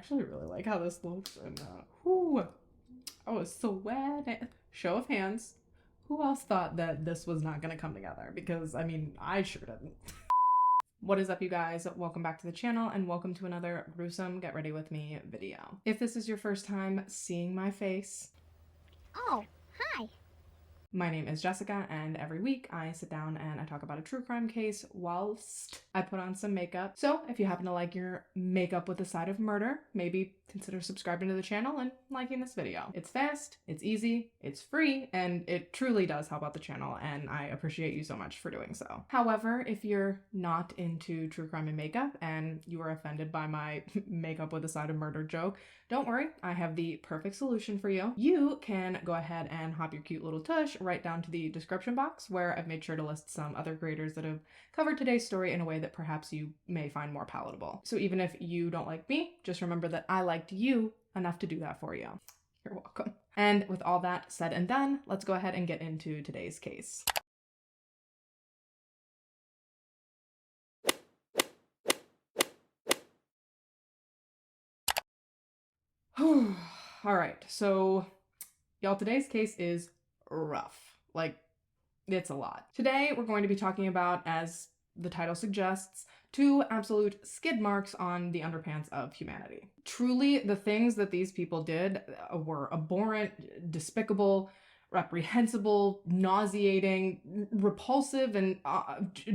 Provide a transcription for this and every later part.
actually really like how this looks, and whoo, oh, it's so wet. Show of hands, who else thought that this was not gonna come together? Because I mean, I sure didn't. What is up, you guys? Welcome back to the channel and welcome to another gruesome Get Ready With Me video. If this is your first time seeing my face, oh, hi. My name is Jessica, and every week I sit down and I talk about a true crime case whilst I put on some makeup. So if you happen to like your makeup with a side of murder, maybe consider subscribing to the channel and liking this video. It's fast, it's easy, it's free, and it truly does help out the channel, and I appreciate you so much for doing so. However, if you're not into true crime and makeup and you are offended by my makeup with a side of murder joke, don't worry, I have the perfect solution for you. You can go ahead and hop your cute little tush right down to the description box, where I've made sure to list some other creators that have covered today's story in a way that perhaps you may find more palatable. So even if you don't like me, just remember that I liked you enough to do that for you. You're welcome. And with all that said and done, let's go ahead and get into today's case. All right, so y'all, today's case is rough. Like, it's a lot. Today, we're going to be talking about, as the title suggests, two absolute skid marks on the underpants of humanity. Truly, the things that these people did were abhorrent, despicable, reprehensible, nauseating, repulsive, and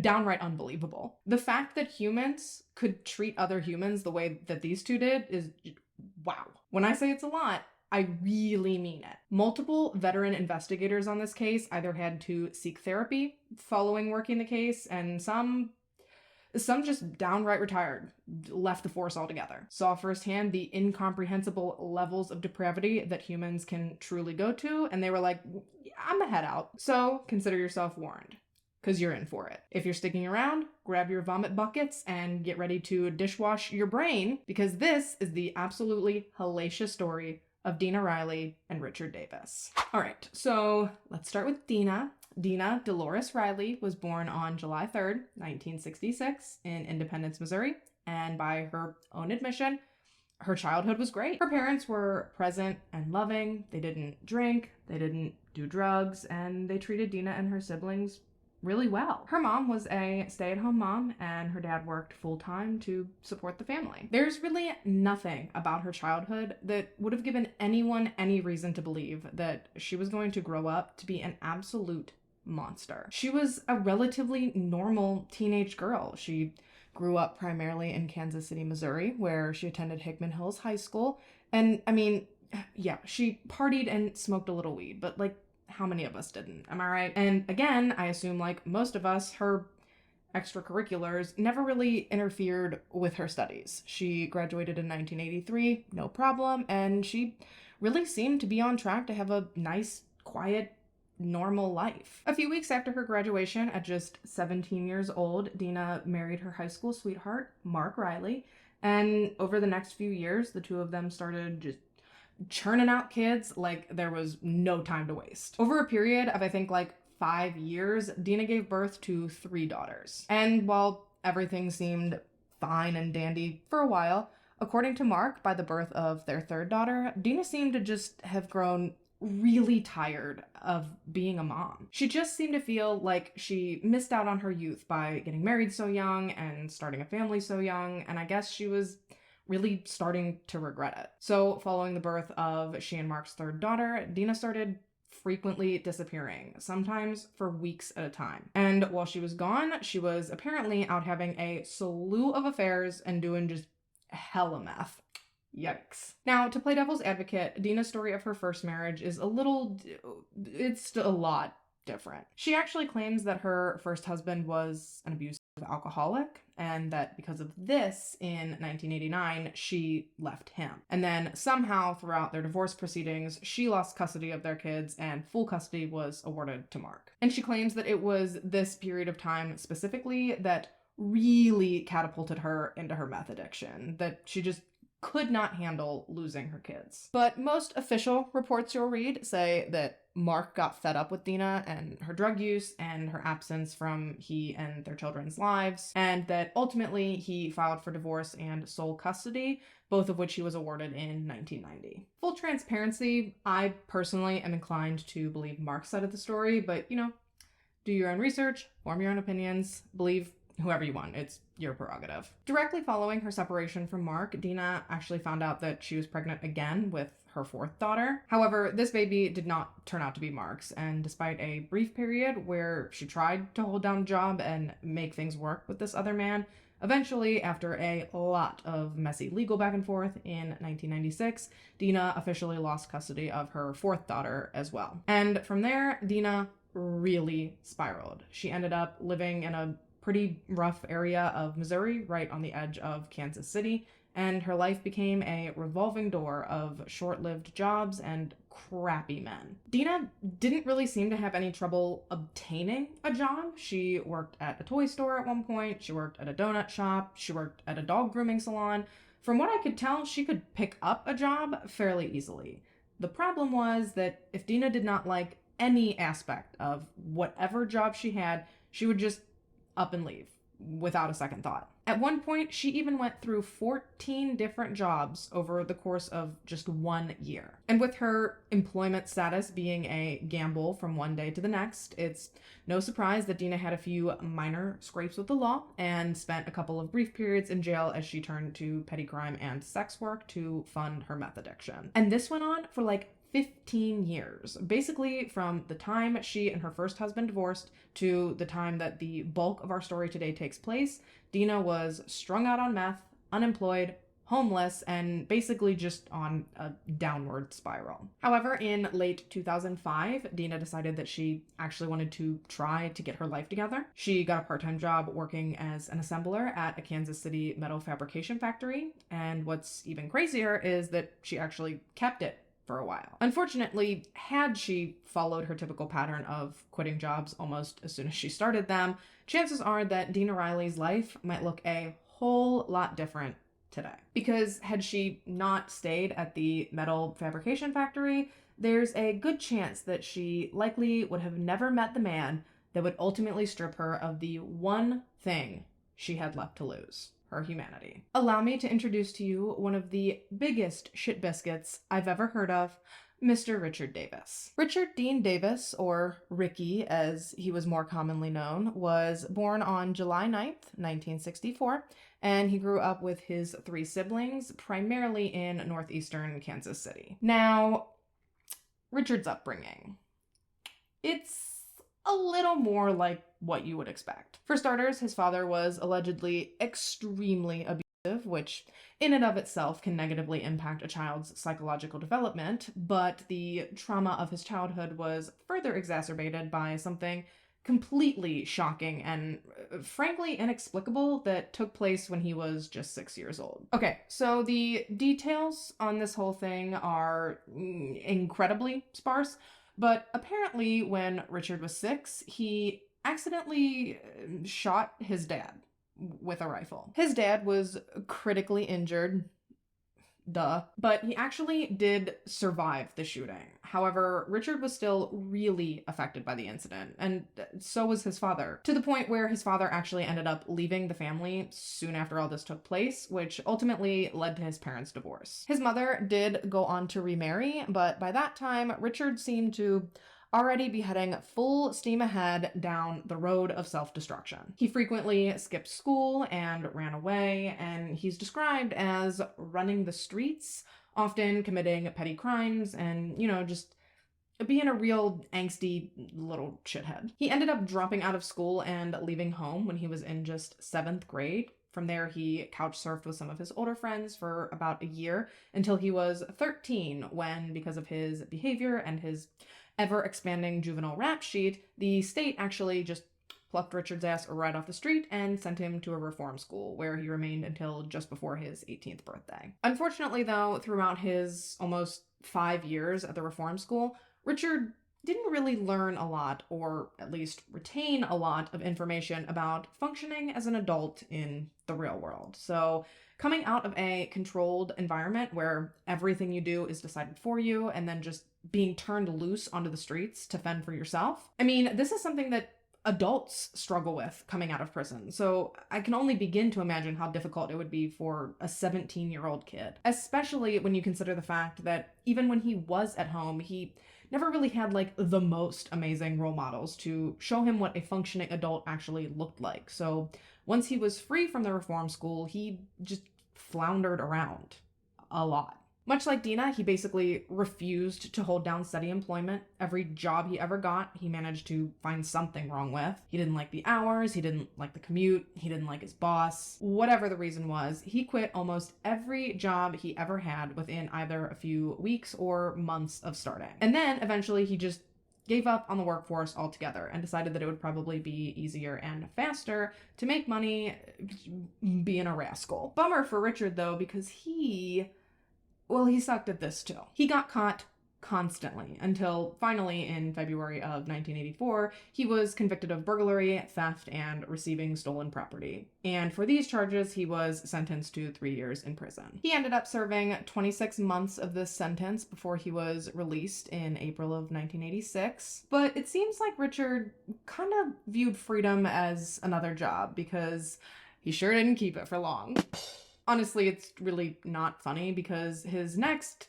downright unbelievable. The fact that humans could treat other humans the way that these two did is wow. When I say it's a lot, I really mean it. Multiple veteran investigators on this case either had to seek therapy following working the case, and some just downright retired, left the force altogether. Saw firsthand the incomprehensible levels of depravity that humans can truly go to, and they were like, I'm gonna head out. So consider yourself warned, because you're in for it. If you're sticking around, grab your vomit buckets and get ready to dishwash your brain, because this is the absolutely hellacious story of Dina Riley and Richard Davis. All right, so let's start with Dina. Dina Dolores Riley was born on July 3rd, 1966 in Independence, Missouri, and by her own admission, her childhood was great. Her parents were present and loving. They didn't drink, they didn't do drugs, and they treated Dina and her siblings really well. Her mom was a stay-at-home mom, and her dad worked full-time to support the family. There's really nothing about her childhood that would have given anyone any reason to believe that she was going to grow up to be an absolute monster. She was a relatively normal teenage girl. She grew up primarily in Kansas City, Missouri, where she attended Hickman Hills High School. And I mean, yeah, she partied and smoked a little weed, but like, how many of us didn't? Am I right? And again, I assume like most of us, her extracurriculars never really interfered with her studies. She graduated in 1983, no problem, and she really seemed to be on track to have a nice, quiet, normal life. A few weeks after her graduation, at just 17 years old, Dina married her high school sweetheart, Mark Riley, and over the next few years, the two of them started just churning out kids like there was no time to waste. Over a period of, I think, like 5 years, Dina gave birth to 3 daughters. And while everything seemed fine and dandy for a while, according to Mark, by the birth of their 3rd daughter, Dina seemed to just have grown really tired of being a mom. She just seemed to feel like she missed out on her youth by getting married so young and starting a family so young, and I guess she was really starting to regret it. So following the birth of she and Mark's 3rd daughter, Dina started frequently disappearing, sometimes for weeks at a time. And while she was gone, she was apparently out having a slew of affairs and doing just hella meth. Yikes. Now, to play devil's advocate, Dina's story of her first marriage is it's a lot different. She actually claims that her first husband was an abusive alcoholic, and that because of this, in 1989, she left him. And then somehow throughout their divorce proceedings, she lost custody of their kids and full custody was awarded to Mark. And she claims that it was this period of time specifically that really catapulted her into her meth addiction, that she just could not handle losing her kids. But most official reports you'll read say that Mark got fed up with Dina and her drug use and her absence from he and their children's lives, and that ultimately he filed for divorce and sole custody, both of which he was awarded in 1990. Full transparency, I personally am inclined to believe Mark's side of the story, but do your own research, form your own opinions, believe whoever you want. It's your prerogative. Directly following her separation from Mark, Dina actually found out that she was pregnant again with her fourth daughter. However, this baby did not turn out to be Mark's, and despite a brief period where she tried to hold down a job and make things work with this other man, eventually, after a lot of messy legal back and forth in 1996, Dina officially lost custody of her fourth daughter as well. And from there, Dina really spiraled. She ended up living in a pretty rough area of Missouri, right on the edge of Kansas City, and her life became a revolving door of short-lived jobs and crappy men. Dina didn't really seem to have any trouble obtaining a job. She worked at a toy store at one point, she worked at a donut shop, she worked at a dog grooming salon. From what I could tell, she could pick up a job fairly easily. The problem was that if Dina did not like any aspect of whatever job she had, she would just up and leave without a second thought. At one point, she even went through 14 different jobs over the course of just 1 year. And with her employment status being a gamble from one day to the next, it's no surprise that Dina had a few minor scrapes with the law and spent a couple of brief periods in jail as she turned to petty crime and sex work to fund her meth addiction. And this went on for like 15 years, basically from the time she and her first husband divorced to the time that the bulk of our story today takes place. Dina was strung out on meth, unemployed, homeless, and basically just on a downward spiral. However, in late 2005, Dina decided that she actually wanted to try to get her life together. She got a part-time job working as an assembler at a Kansas City metal fabrication factory, and what's even crazier is that she actually kept it for a while. Unfortunately, had she followed her typical pattern of quitting jobs almost as soon as she started them, chances are that Dina Riley's life might look a whole lot different today. Because had she not stayed at the metal fabrication factory, there's a good chance that she likely would have never met the man that would ultimately strip her of the one thing she had left to lose: her humanity. Allow me to introduce to you one of the biggest shit biscuits I've ever heard of, Mr. Richard Davis. Richard Dean Davis, or Ricky as he was more commonly known, was born on July 9th, 1964, and he grew up with his 3 siblings, primarily in northeastern Kansas City. Now, Richard's upbringing, it's a little more like what you would expect. For starters, his father was allegedly extremely abusive, which in and of itself can negatively impact a child's psychological development, but the trauma of his childhood was further exacerbated by something completely shocking and frankly inexplicable that took place when he was just 6 years old. Okay, so the details on this whole thing are incredibly sparse, but apparently when Richard was 6, he accidentally shot his dad with a rifle. His dad was critically injured, but he actually did survive the shooting. However, Richard was still really affected by the incident, and so was his father, to the point where his father actually ended up leaving the family soon after all this took place, which ultimately led to his parents' divorce. His mother did go on to remarry, but by that time, Richard seemed to already be heading full steam ahead down the road of self-destruction. He frequently skipped school and ran away, and he's described as running the streets, often committing petty crimes, and, just being a real angsty little shithead. He ended up dropping out of school and leaving home when he was in just 7th grade. From there, he couch surfed with some of his older friends for about a year until he was 13, when, because of his behavior and his ever-expanding juvenile rap sheet, the state actually just plucked Richard's ass right off the street and sent him to a reform school, where he remained until just before his 18th birthday. Unfortunately, though, throughout his almost 5 years at the reform school, Richard didn't really learn a lot, or at least retain a lot of information about functioning as an adult in the real world. So coming out of a controlled environment where everything you do is decided for you and then just being turned loose onto the streets to fend for yourself. I mean, this is something that adults struggle with coming out of prison. So I can only begin to imagine how difficult it would be for a 17-year-old kid, especially when you consider the fact that even when he was at home, he never really had like the most amazing role models to show him what a functioning adult actually looked like. So once he was free from the reform school, he just floundered around a lot. Much like Dina, he basically refused to hold down steady employment. Every job he ever got, he managed to find something wrong with. He didn't like the hours, he didn't like the commute, he didn't like his boss. Whatever the reason was, he quit almost every job he ever had within either a few weeks or months of starting. And then eventually he just gave up on the workforce altogether and decided that it would probably be easier and faster to make money being a rascal. Bummer for Richard though, because he sucked at this too. He got caught constantly until finally in February of 1984, he was convicted of burglary, theft, and receiving stolen property. And for these charges, he was sentenced to 3 years in prison. He ended up serving 26 months of this sentence before he was released in April of 1986. But it seems like Richard kind of viewed freedom as another job because he sure didn't keep it for long. Honestly, it's really not funny because his next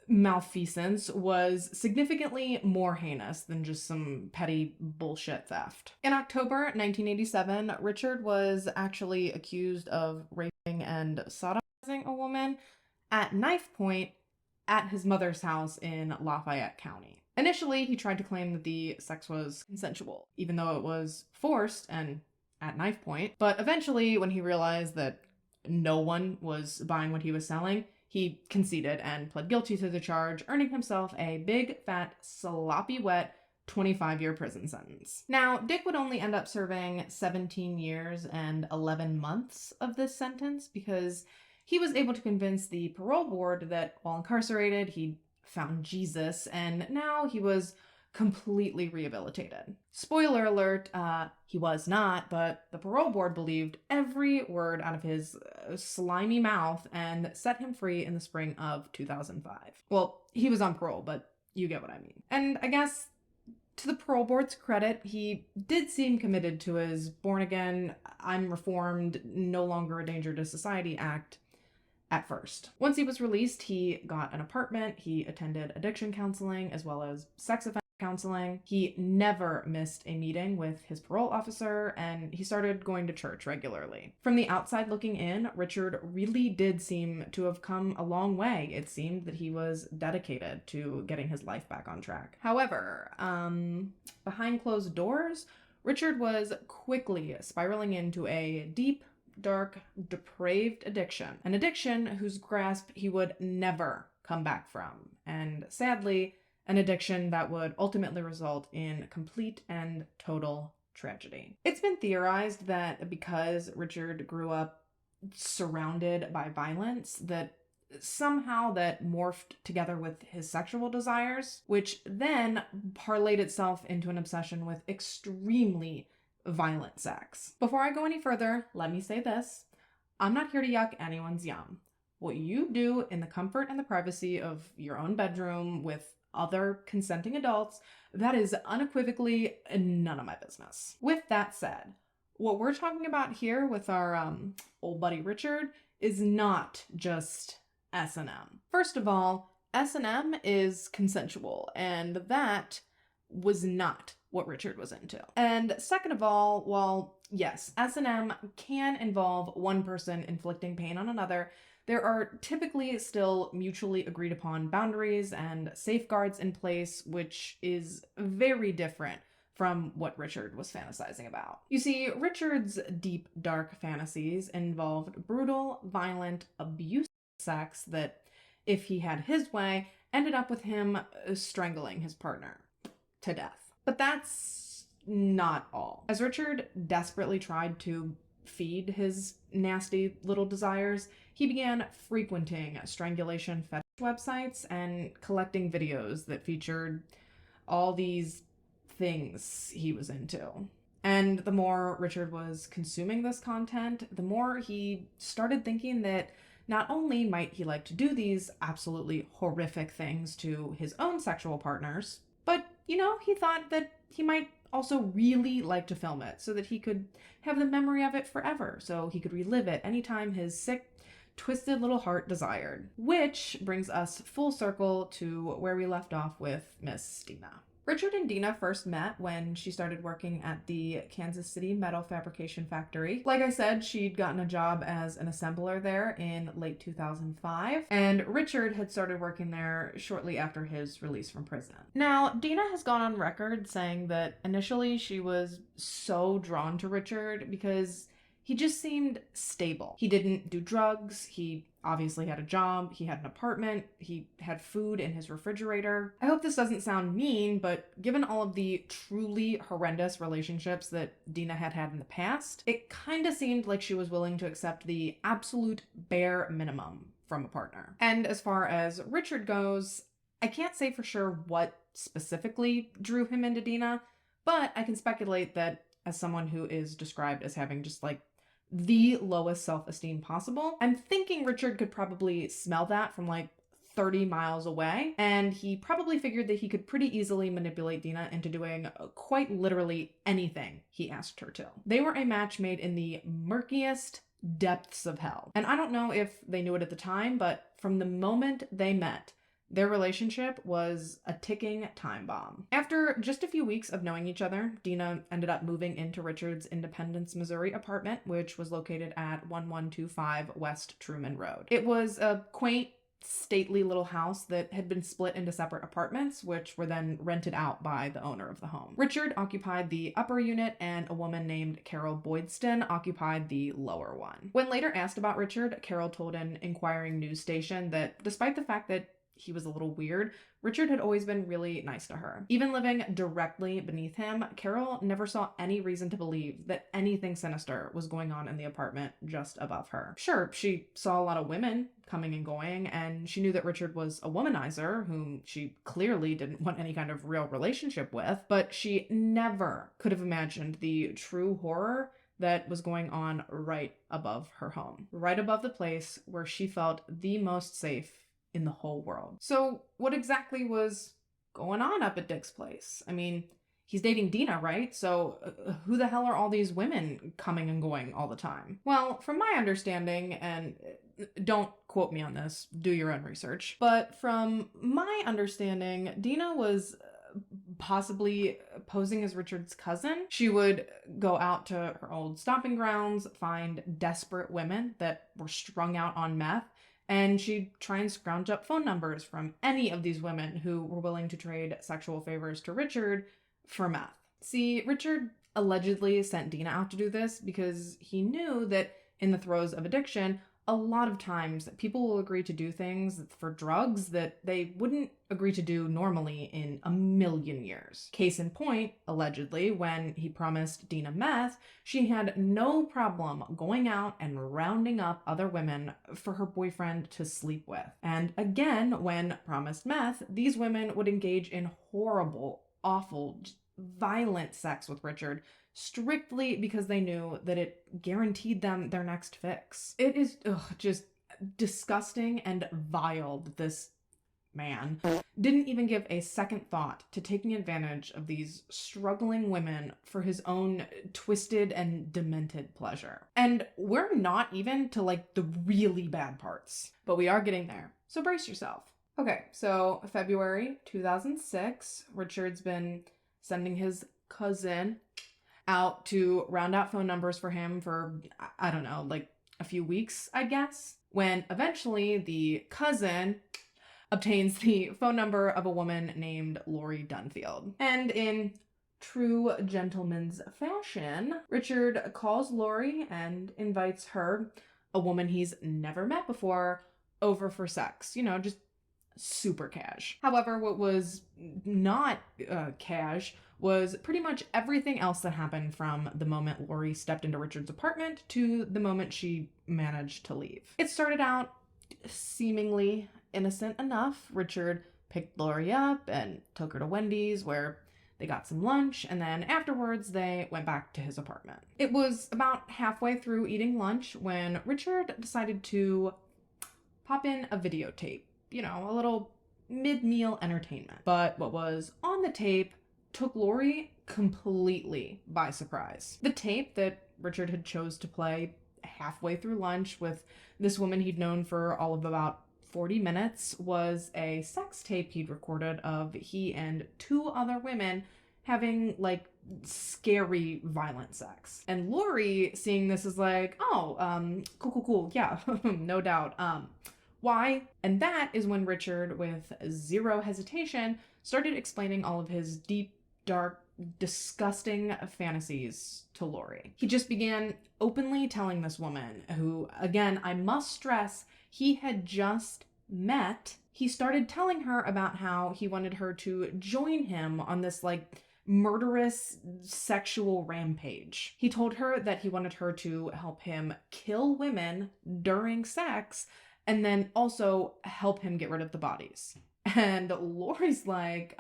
malfeasance was significantly more heinous than just some petty bullshit theft. In October 1987, Richard was actually accused of raping and sodomizing a woman at knife point at his mother's house in Lafayette County. Initially, he tried to claim that the sex was consensual, even though it was forced and at knife point. But eventually, when he realized that no one was buying what he was selling, he conceded and pled guilty to the charge, earning himself a big, fat, sloppy wet 25-year prison sentence. Now, Dick would only end up serving 17 years and 11 months of this sentence because he was able to convince the parole board that while incarcerated, he'd found Jesus, and now he was completely rehabilitated. Spoiler alert, he was not, but the parole board believed every word out of his slimy mouth and set him free in the spring of 2005. Well, he was on parole, but you get what I mean. And I guess to the parole board's credit, he did seem committed to his born again, I'm reformed, no longer a danger to society act at first. Once he was released, he got an apartment, he attended addiction counseling as well as sex offender counseling. He never missed a meeting with his parole officer, and he started going to church regularly. From the outside looking in, Richard really did seem to have come a long way. It seemed that he was dedicated to getting his life back on track. However, behind closed doors, Richard was quickly spiraling into a deep, dark, depraved addiction. An addiction whose grasp he would never come back from. And sadly, an addiction that would ultimately result in complete and total tragedy. It's been theorized that because Richard grew up surrounded by violence, that somehow that morphed together with his sexual desires, which then parlayed itself into an obsession with extremely violent sex. Before I go any further, let me say this. I'm not here to yuck anyone's yum. What you do in the comfort and the privacy of your own bedroom with other consenting adults, that is unequivocally none of my business. With that said, what we're talking about here with our old buddy Richard is not just S&M. First of all, S&M is consensual, and that was not what Richard was into. And second of all, while yes, S&M can involve one person inflicting pain on another, there are typically still mutually agreed upon boundaries and safeguards in place, which is very different from what Richard was fantasizing about. You see, Richard's deep, dark fantasies involved brutal, violent, abusive sex that, if he had his way, ended up with him strangling his partner to death. But that's not all. As Richard desperately tried to feed his nasty little desires, he began frequenting strangulation fetish websites and collecting videos that featured all these things he was into. And the more Richard was consuming this content, the more he started thinking that not only might he like to do these absolutely horrific things to his own sexual partners, but, he thought that he might also really like to film it so that he could have the memory of it forever, so he could relive it anytime his sick, twisted little heart desired. Which brings us full circle to where we left off with Miss Dina. Richard and Dina first met when she started working at the Kansas City metal fabrication factory. Like I said, she'd gotten a job as an assembler there in late 2005, and Richard had started working there shortly after his release from prison. Now, Dina has gone on record saying that initially she was so drawn to Richard because he just seemed stable. He didn't do drugs, he obviously had a job, he had an apartment, he had food in his refrigerator. I hope this doesn't sound mean, but given all of the truly horrendous relationships that Dina had in the past, it kind of seemed like she was willing to accept the absolute bare minimum from a partner. And as far as Richard goes, I can't say for sure what specifically drew him into Dina, but I can speculate that as someone who is described as having just the lowest self-esteem possible, I'm thinking Richard could probably smell that from 30 miles away, and he probably figured that he could pretty easily manipulate Dina into doing quite literally anything he asked her to. They were a match made in the murkiest depths of hell. And I don't know if they knew it at the time, but from the moment they met, their relationship was a ticking time bomb. After just a few weeks of knowing each other, Dina ended up moving into Richard's Independence, Missouri apartment, which was located at 1125 West Truman Road. It was a quaint, stately little house that had been split into separate apartments, which were then rented out by the owner of the home. Richard occupied the upper unit, and a woman named Carol Boydston occupied the lower one. When later asked about Richard, Carol told an inquiring news station that despite the fact that he was a little weird, Richard had always been really nice to her. Even living directly beneath him, Carol never saw any reason to believe that anything sinister was going on in the apartment just above her. Sure, she saw a lot of women coming and going, and she knew that Richard was a womanizer whom she clearly didn't want any kind of real relationship with, but she never could have imagined the true horror that was going on right above her home, right above the place where she felt the most safe in the whole world. So what exactly was going on up at Dick's place? I mean, he's dating Dina, right? So who the hell are all these women coming and going all the time? Well, from my understanding, and don't quote me on this, do your own research, but from my understanding, Dina was possibly posing as Richard's cousin. She would go out to her old stomping grounds, find desperate women that were strung out on meth, and she'd try and scrounge up phone numbers from any of these women who were willing to trade sexual favors to Richard for meth. See, Richard allegedly sent Dina out to do this because he knew that in the throes of addiction, a lot of times people will agree to do things for drugs that they wouldn't agree to do normally in a million years. Case in point, allegedly, when he promised Dina meth, she had no problem going out and rounding up other women for her boyfriend to sleep with. And again, when promised meth, these women would engage in horrible, awful, violent sex with Richard, strictly because they knew that it guaranteed them their next fix. It is just disgusting and vile that this man didn't even give a second thought to taking advantage of these struggling women for his own twisted and demented pleasure. And we're not even to the really bad parts, but we are getting there. So brace yourself. Okay, so February 2006, Richard's been sending his cousin out to round out phone numbers for him for, I don't know, a few weeks, I guess, when eventually the cousin obtains the phone number of a woman named Lori Dunfield. And in true gentleman's fashion, Richard calls Lori and invites her, a woman he's never met before, over for sex. Just super cash. However, what was not cash was pretty much everything else that happened from the moment Lori stepped into Richard's apartment to the moment she managed to leave. It started out seemingly innocent enough. Richard picked Lori up and took her to Wendy's, where they got some lunch, and then afterwards they went back to his apartment. It was about halfway through eating lunch when Richard decided to pop in a videotape, a little mid-meal entertainment. But what was on the tape took Lori completely by surprise. The tape that Richard had chose to play halfway through lunch with this woman he'd known for all of about 40 minutes was a sex tape he'd recorded of he and two other women having scary violent sex. And Lori, seeing this, is like, oh, cool, yeah, no doubt. Why? And that is when Richard, with zero hesitation, started explaining all of his deep, dark, disgusting fantasies to Lori. He just began openly telling this woman, who, again, I must stress, he had just met. He started telling her about how he wanted her to join him on this murderous sexual rampage. He told her that he wanted her to help him kill women during sex and then also help him get rid of the bodies. And Lori's like,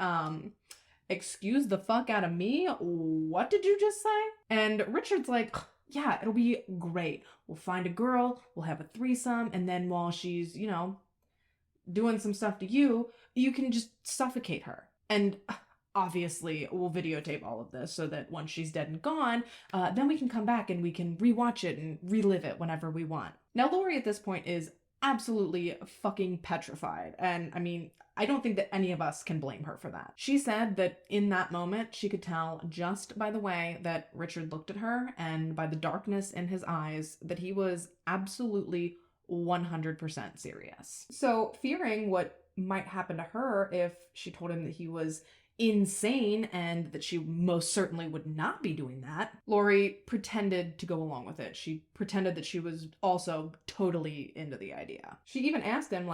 excuse the fuck out of me? What did you just say? And Richard's like, yeah, it'll be great. We'll find a girl, we'll have a threesome, and then while she's, doing some stuff to you, you can just suffocate her. And obviously, we'll videotape all of this so that once she's dead and gone, then we can come back and we can rewatch it and relive it whenever we want. Now, Lori at this point is absolutely fucking petrified. And I mean, I don't think that any of us can blame her for that. She said that in that moment, she could tell just by the way that Richard looked at her and by the darkness in his eyes that he was absolutely 100% serious. So, fearing what might happen to her if she told him that he was insane and that she most certainly would not be doing that, Lori pretended to go along with it. She pretended that she was also totally into the idea. She even asked him,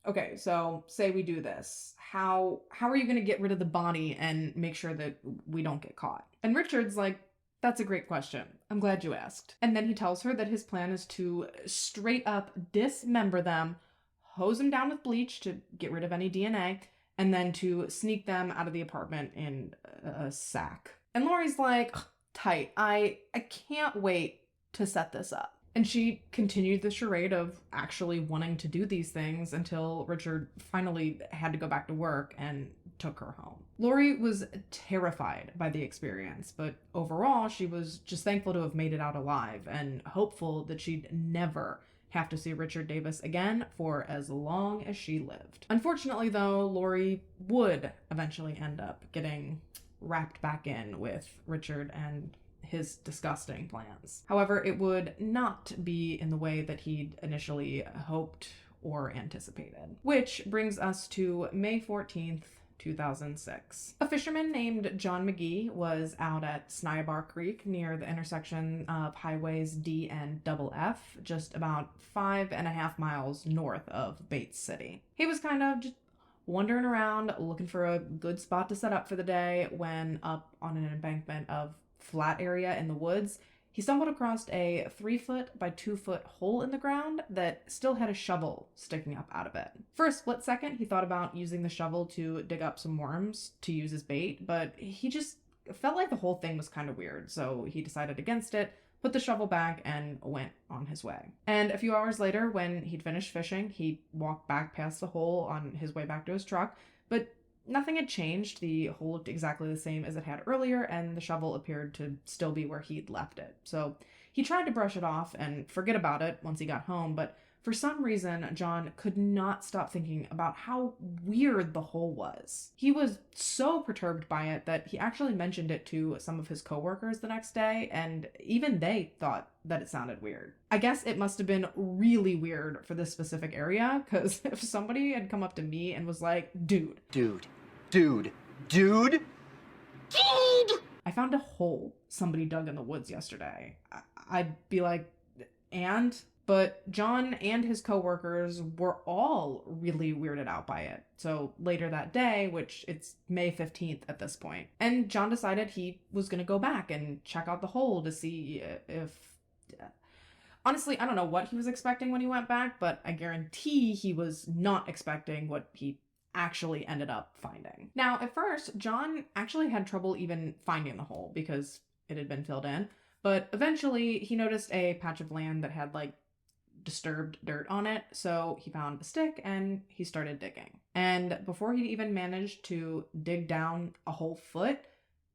okay, so say we do this. How are you going to get rid of the body and make sure that we don't get caught? And Richard's like, that's a great question. I'm glad you asked. And then he tells her that his plan is to straight up dismember them, hose them down with bleach to get rid of any DNA, and then to sneak them out of the apartment in a sack. And Lori's like, tight, I can't wait to set this up. And she continued the charade of actually wanting to do these things until Richard finally had to go back to work and took her home. Lori was terrified by the experience, but overall she was just thankful to have made it out alive and hopeful that she'd never have to see Richard Davis again for as long as she lived. Unfortunately, though, Lori would eventually end up getting wrapped back in with Richard and his disgusting plans. However, it would not be in the way that he'd initially hoped or anticipated. Which brings us to May 14th, 2006. A fisherman named John McGee was out at Snyabar Creek near the intersection of highways D and F, just about 5.5 miles north of Bates City. He was kind of just wandering around looking for a good spot to set up for the day when up on an embankment of flat area in the woods, he stumbled across a 3-foot by 2-foot hole in the ground that still had a shovel sticking up out of it. For a split second, he thought about using the shovel to dig up some worms to use as bait, but he just felt like the whole thing was kind of weird, so he decided against it, put the shovel back, and went on his way. And a few hours later, when he'd finished fishing, he walked back past the hole on his way back to his truck, but nothing had changed. The hole looked exactly the same as it had earlier, and the shovel appeared to still be where he'd left it. So he tried to brush it off and forget about it once he got home, but for some reason, John could not stop thinking about how weird the hole was. He was so perturbed by it that he actually mentioned it to some of his coworkers the next day, and even they thought that it sounded weird. I guess it must have been really weird for this specific area, because if somebody had come up to me and was like, dude, I found a hole somebody dug in the woods yesterday, I'd be like, and? But John and his coworkers were all really weirded out by it. So later that day, which it's May 15th at this point, and John decided he was going to go back and check out the hole to see if... Honestly, I don't know what he was expecting when he went back, but I guarantee he was not expecting what he actually ended up finding. Now, at first, John actually had trouble even finding the hole because it had been filled in, but eventually he noticed a patch of land that had like disturbed dirt on it, so he found a stick and he started digging. And before he even managed to dig down a whole foot,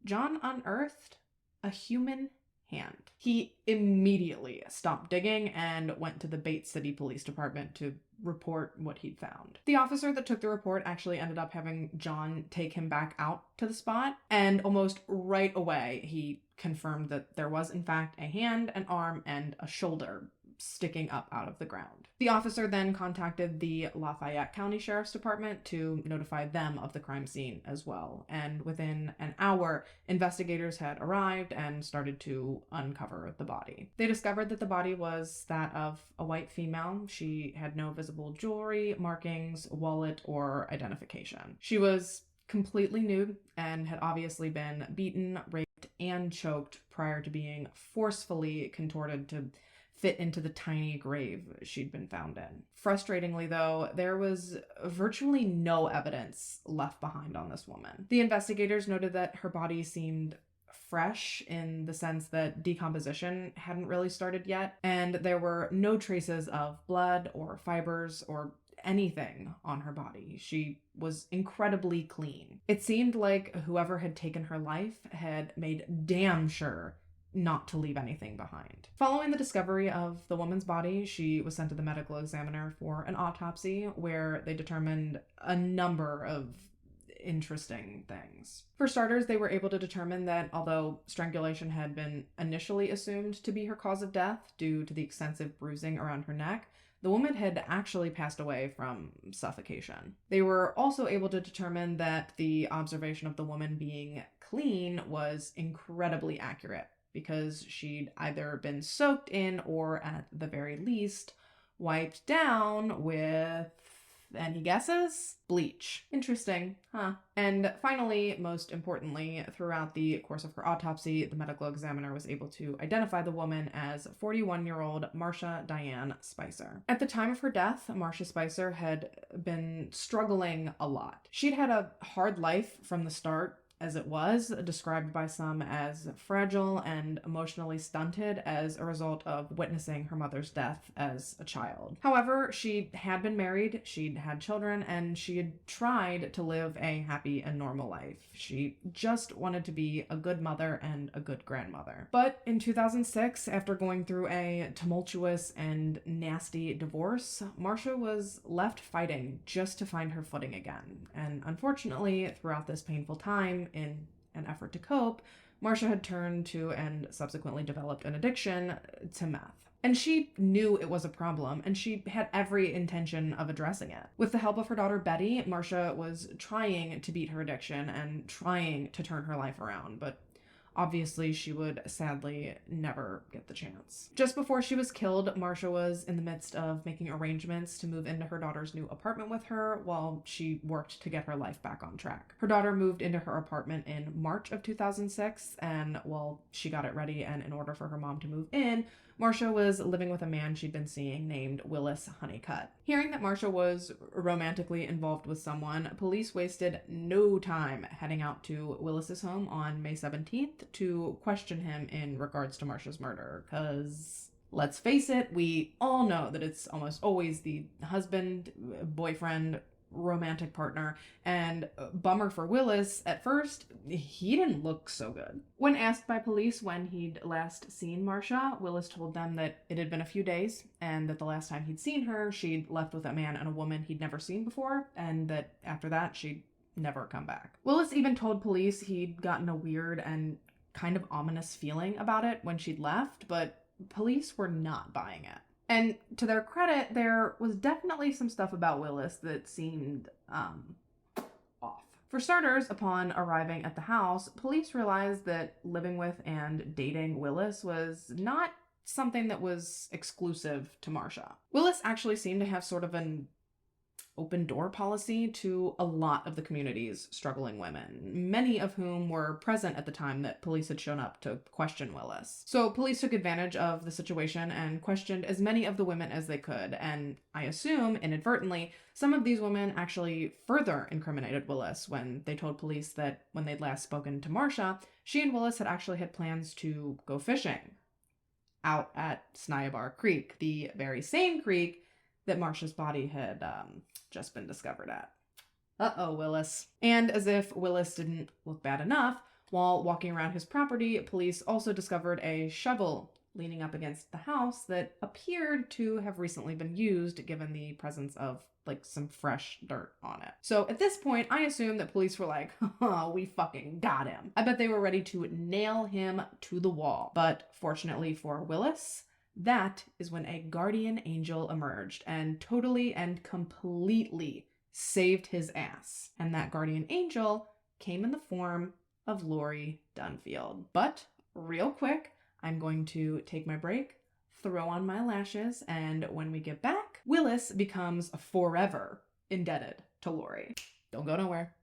John unearthed a human hand. He immediately stopped digging and went to the Bates City Police Department to report what he'd found. The officer that took the report actually ended up having John take him back out to the spot, and almost right away he confirmed that there was in fact a hand, an arm, and a shoulder sticking up out of the ground. The officer then contacted the Lafayette County Sheriff's Department to notify them of the crime scene as well. And within an hour, investigators had arrived and started to uncover the body. They discovered that the body was that of a white female. She had no visible jewelry, markings, wallet, or identification. She was completely nude and had obviously been beaten, raped, and choked prior to being forcefully contorted to fit into the tiny grave she'd been found in. Frustratingly, though, there was virtually no evidence left behind on this woman. The investigators noted that her body seemed fresh in the sense that decomposition hadn't really started yet, and there were no traces of blood or fibers or anything on her body. She was incredibly clean. It seemed like whoever had taken her life had made damn sure not to leave anything behind. Following the discovery of the woman's body, she was sent to the medical examiner for an autopsy where they determined a number of interesting things. For starters, they were able to determine that although strangulation had been initially assumed to be her cause of death due to the extensive bruising around her neck, the woman had actually passed away from suffocation. They were also able to determine that the observation of the woman being clean was incredibly accurate, because she'd either been soaked in or, at the very least, wiped down with, any guesses? Bleach. Interesting, huh? And finally, most importantly, throughout the course of her autopsy, the medical examiner was able to identify the woman as 41-year-old Marcia Diane Spicer. At the time of her death, Marcia Spicer had been struggling a lot. She'd had a hard life from the start, as it was, described by some as fragile and emotionally stunted as a result of witnessing her mother's death as a child. However, she had been married, she'd had children, and she had tried to live a happy and normal life. She just wanted to be a good mother and a good grandmother. But in 2006, after going through a tumultuous and nasty divorce, Marcia was left fighting just to find her footing again. And unfortunately, throughout this painful time, in an effort to cope, Marcia had turned to and subsequently developed an addiction to meth. And she knew it was a problem, and she had every intention of addressing it. With the help of her daughter Betty, Marcia was trying to beat her addiction and trying to turn her life around, but obviously she would sadly never get the chance. Just before she was killed, Marcia was in the midst of making arrangements to move into her daughter's new apartment with her while she worked to get her life back on track. Her daughter moved into her apartment in March of 2006, and while she got it ready and in order for her mom to move in, Marcia was living with a man she'd been seeing named Willis Honeycutt. Hearing that Marcia was romantically involved with someone, police wasted no time heading out to Willis's home on May 17th to question him in regards to Marcia's murder, because let's face it, we all know that it's almost always the husband, boyfriend, romantic partner, and bummer for Willis, at first, he didn't look so good. When asked by police when he'd last seen Marcia, Willis told them that it had been a few days, and that the last time he'd seen her, she'd left with a man and a woman he'd never seen before, and that after that, she'd never come back. Willis even told police he'd gotten a weird and kind of ominous feeling about it when she'd left, but police were not buying it. And to their credit, there was definitely some stuff about Willis that seemed off. For starters, upon arriving at the house, police realized that living with and dating Willis was not something that was exclusive to Marcia. Willis actually seemed to have sort of an open door policy to a lot of the community's struggling women, many of whom were present at the time that police had shown up to question Willis. So police took advantage of the situation and questioned as many of the women as they could, and I assume, inadvertently, some of these women actually further incriminated Willis when they told police that when they'd last spoken to Marcia, she and Willis had actually had plans to go fishing out at Snyabar Creek, the very same creek that Marcia's body had just been discovered at. Uh-oh, Willis. And as if Willis didn't look bad enough, while walking around his property, police also discovered a shovel leaning up against the house that appeared to have recently been used, given the presence of like some fresh dirt on it. So at this point, I assume that police were like, oh, we fucking got him. I bet they were ready to nail him to the wall. But fortunately for Willis, that is when a guardian angel emerged and totally and completely saved his ass. And that guardian angel came in the form of Lori Dunfield. But real quick, I'm going to take my break, throw on my lashes, and when we get back, Willis becomes forever indebted to Lori. Don't go nowhere.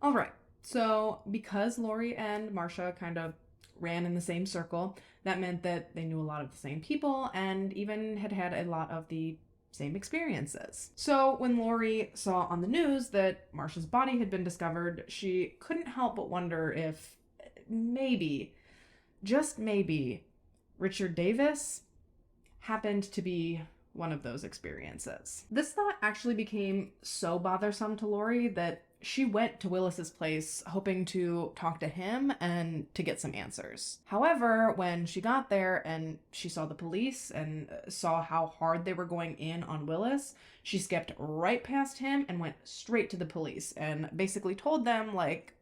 All right, so because Lori and Marcia kind of ran in the same circle, that meant that they knew a lot of the same people and even had had a lot of the same experiences. So when Lori saw on the news that Marcia's body had been discovered, she couldn't help but wonder if maybe, just maybe, Richard Davis happened to be one of those experiences. This thought actually became so bothersome to Lori that she went to Willis's place hoping to talk to him and to get some answers. However, when she got there and she saw the police and saw how hard they were going in on Willis, she skipped right past him and went straight to the police and basically told them, like,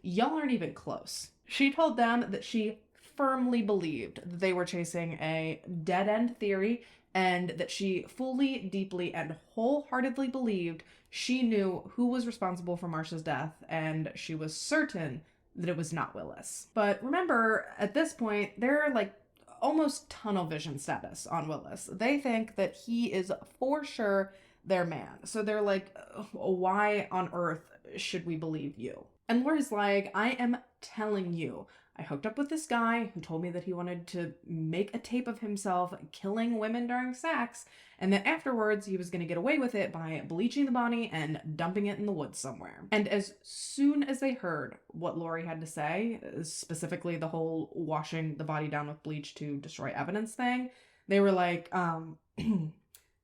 y'all aren't even close. She told them that she firmly believed that they were chasing a dead-end theory and that she fully, deeply, and wholeheartedly believed she knew who was responsible for Marcia's death, and she was certain that it was not Willis. But remember, at this point, they're like almost tunnel vision status on Willis. They think that he is for sure their man. So they're like, why on earth should we believe you? And Lori's like, I am telling you, I hooked up with this guy who told me that he wanted to make a tape of himself killing women during sex, and that afterwards he was going to get away with it by bleaching the body and dumping it in the woods somewhere. And as soon as they heard what Lori had to say, specifically the whole washing the body down with bleach to destroy evidence thing, they were like,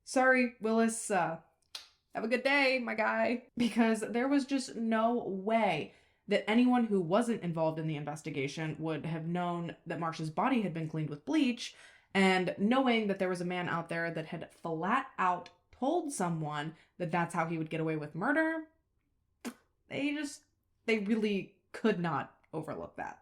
sorry, Willis, have a good day, my guy. Because there was just no way that anyone who wasn't involved in the investigation would have known that Marcia's body had been cleaned with bleach, and knowing that there was a man out there that had flat out told someone that that's how he would get away with murder, they really could not overlook that,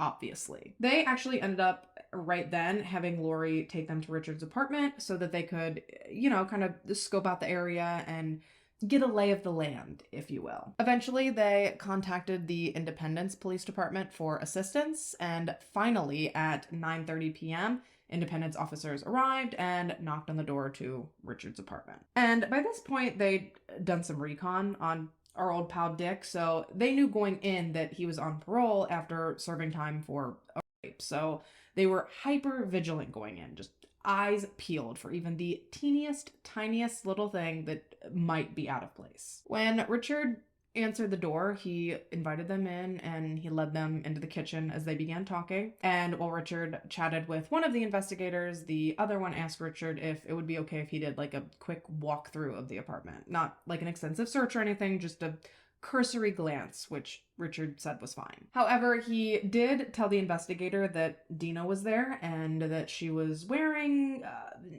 obviously. They actually ended up right then having Lori take them to Richard's apartment so that they could, kind of scope out the area and get a lay of the land, if you will. Eventually, they contacted the Independence Police Department for assistance, and finally, at 9:30 p.m., Independence officers arrived and knocked on the door to Richard's apartment. And by this point, they'd done some recon on our old pal Dick, so they knew going in that he was on parole after serving time for a rape. So they were hyper vigilant going in, just eyes peeled for even the teeniest, tiniest little thing that might be out of place. When Richard answered the door, he invited them in and he led them into the kitchen as they began talking. And while Richard chatted with one of the investigators, the other one asked Richard if it would be okay if he did like a quick walkthrough of the apartment. Not like an extensive search or anything, just a cursory glance, which Richard said was fine. However, he did tell the investigator that Dina was there and that she was wearing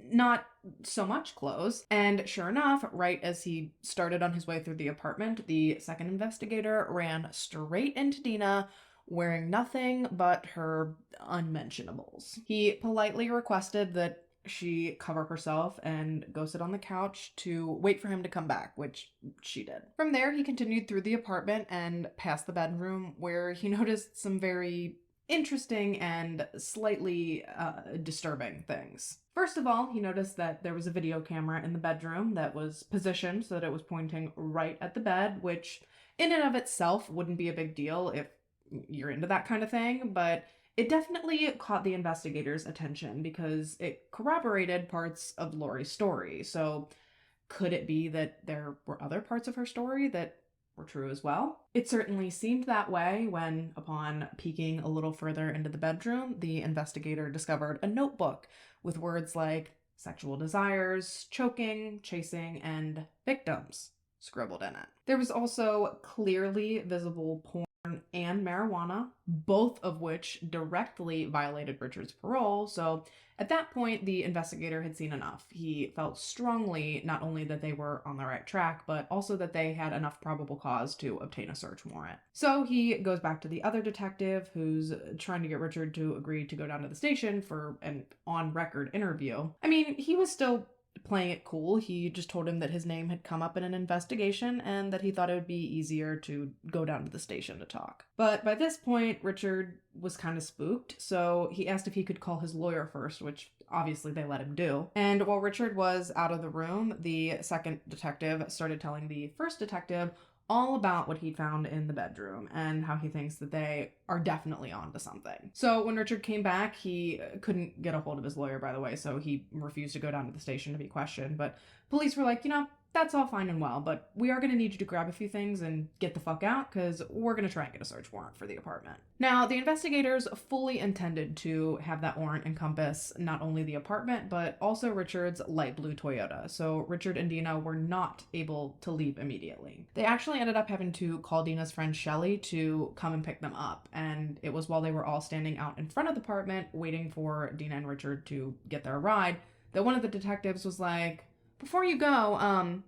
not so much clothes. And sure enough, right as he started on his way through the apartment, the second investigator ran straight into Dina, wearing nothing but her unmentionables. He politely requested that she cover herself and go sit on the couch to wait for him to come back, which she did. From there, he continued through the apartment and past the bedroom where he noticed some very interesting and slightly disturbing things. First of all, he noticed that there was a video camera in the bedroom that was positioned so that it was pointing right at the bed, which in and of itself wouldn't be a big deal if you're into that kind of thing, but it definitely caught the investigators' attention because it corroborated parts of Lori's story. So could it be that there were other parts of her story that were true as well? It certainly seemed that way when, upon peeking a little further into the bedroom, the investigator discovered a notebook with words like sexual desires, choking, chasing, and victims scribbled in it. There was also clearly visible porn and marijuana, both of which directly violated Richard's parole. So at that point, the investigator had seen enough. He felt strongly not only that they were on the right track, but also that they had enough probable cause to obtain a search warrant. So he goes back to the other detective who's trying to get Richard to agree to go down to the station for an on-record interview. I mean, he was still playing it cool. He just told him that his name had come up in an investigation and that he thought it would be easier to go down to the station to talk. But by this point, Richard was kind of spooked, so he asked if he could call his lawyer first, which obviously they let him do. And while Richard was out of the room, the second detective started telling the first detective all about what he'd found in the bedroom and how he thinks that they are definitely onto something. So when Richard came back, he couldn't get a hold of his lawyer, by the way, so he refused to go down to the station to be questioned. But police were like, that's all fine and well, but we are going to need you to grab a few things and get the fuck out because we're going to try and get a search warrant for the apartment. Now, the investigators fully intended to have that warrant encompass not only the apartment, but also Richard's light blue Toyota. So Richard and Dina were not able to leave immediately. They actually ended up having to call Dina's friend Shelly to come and pick them up. And it was while they were all standing out in front of the apartment waiting for Dina and Richard to get their ride that one of the detectives was like, before you go,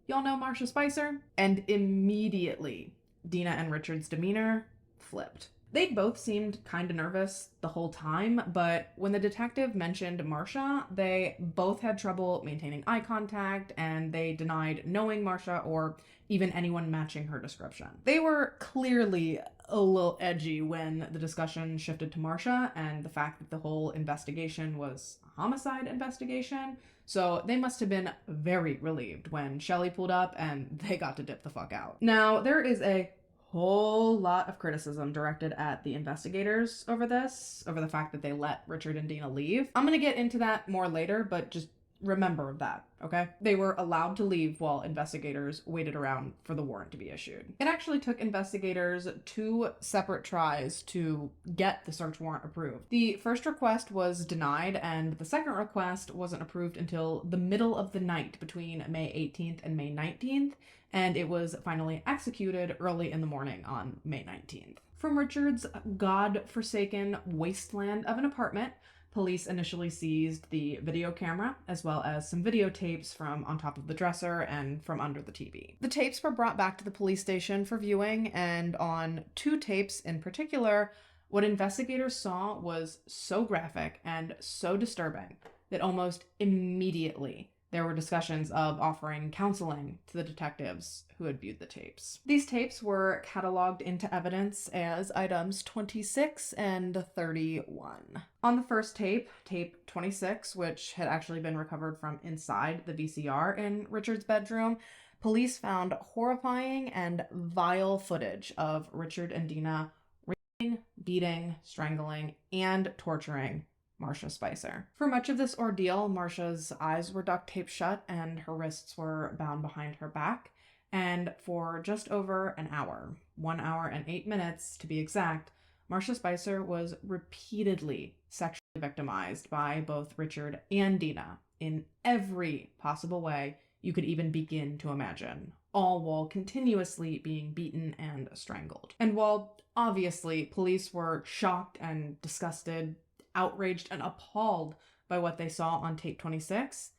y'all know Marcia Spicer? And immediately, Dina and Richard's demeanor flipped. They both seemed kind of nervous the whole time, but when the detective mentioned Marcia, they both had trouble maintaining eye contact, and they denied knowing Marcia or even anyone matching her description. They were clearly a little edgy when the discussion shifted to Marcia and the fact that the whole investigation was a homicide investigation. So they must have been very relieved when Shelly pulled up and they got to dip the fuck out. Now, there is a whole lot of criticism directed at the investigators over the fact that they let Richard and Dina leave. I'm going to get into that more later, but just remember that, okay? They were allowed to leave while investigators waited around for the warrant to be issued. It actually took investigators 2 separate tries to get the search warrant approved. The first request was denied, and the second request wasn't approved until the middle of the night between May 18th and May 19th, and it was finally executed early in the morning on May 19th. From Richard's god-forsaken wasteland of an apartment, police initially seized the video camera, as well as some videotapes from on top of the dresser and from under the TV. The tapes were brought back to the police station for viewing, and on 2 tapes in particular, what investigators saw was so graphic and so disturbing that almost immediately there were discussions of offering counseling to the detectives who had viewed the tapes. These tapes were cataloged into evidence as items 26 and 31. On the first tape, tape 26, which had actually been recovered from inside the VCR in Richard's bedroom, police found horrifying and vile footage of Richard and Dina raping, beating, strangling, and torturing Marcia Spicer. For much of this ordeal, Marcia's eyes were duct taped shut and her wrists were bound behind her back. And for just over an hour, 1 hour and 8 minutes to be exact, Marcia Spicer was repeatedly sexually victimized by both Richard and Dina in every possible way you could even begin to imagine, all while continuously being beaten and strangled. And while obviously police were shocked and disgusted, outraged and appalled by what they saw on tape 26,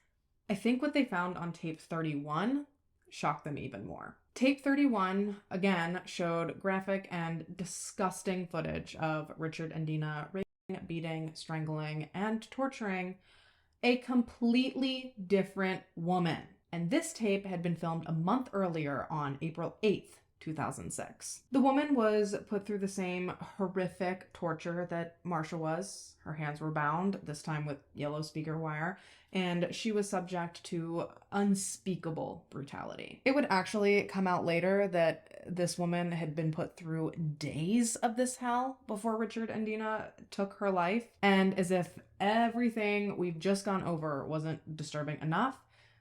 I think what they found on tape 31 shocked them even more. Tape 31, again, showed graphic and disgusting footage of Richard and Dina raping, beating, strangling, and torturing a completely different woman. And this tape had been filmed a month earlier on April 8th, 2006. The woman was put through the same horrific torture that Marsha was. Her hands were bound, this time with yellow speaker wire, and she was subject to unspeakable brutality. It would actually come out later that this woman had been put through days of this hell before Richard and Dina took her life, and as if everything we've just gone over wasn't disturbing enough,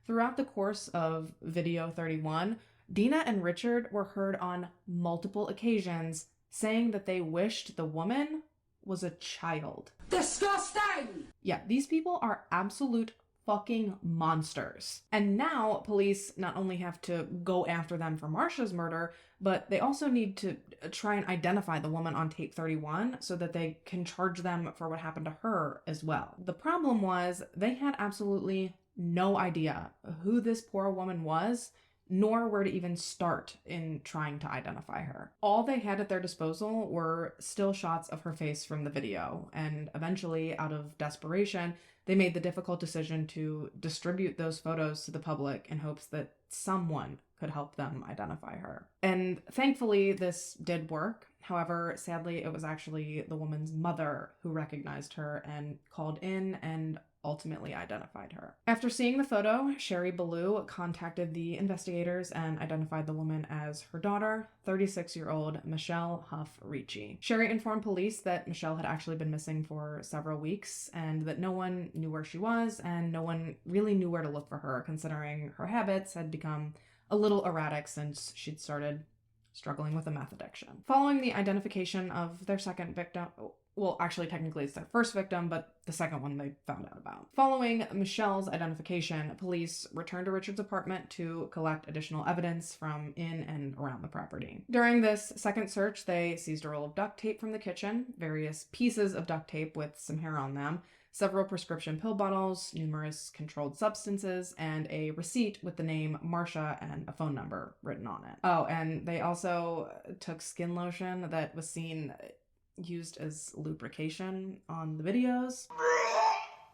throughout the course of video 31, Dina and Richard were heard on multiple occasions saying that they wished the woman was a child. Disgusting! Yeah, these people are absolute fucking monsters. And now police not only have to go after them for Marsha's murder, but they also need to try and identify the woman on tape 31 so that they can charge them for what happened to her as well. The problem was they had absolutely no idea who this poor woman was, nor where to even start in trying to identify her. All they had at their disposal were still shots of her face from the video, and eventually, out of desperation, they made the difficult decision to distribute those photos to the public in hopes that someone could help them identify her. And thankfully, this did work. However, sadly, it was actually the woman's mother who recognized her and called in and ultimately identified her. After seeing the photo, Sherry Ballou contacted the investigators and identified the woman as her daughter, 36-year-old Michelle Huff Ricci. Sherry informed police that Michelle had actually been missing for several weeks and that no one knew where she was and no one really knew where to look for her, considering her habits had become a little erratic since she'd started struggling with a meth addiction. Following the identification of their second victim, well, actually, technically it's their first victim, but the second one they found out about. Following Michelle's identification, police returned to Richard's apartment to collect additional evidence from in and around the property. During this second search, they seized a roll of duct tape from the kitchen, various pieces of duct tape with some hair on them, several prescription pill bottles, numerous controlled substances, and a receipt with the name Marsha and a phone number written on it. Oh, and they also took skin lotion that was seen used as lubrication on the videos.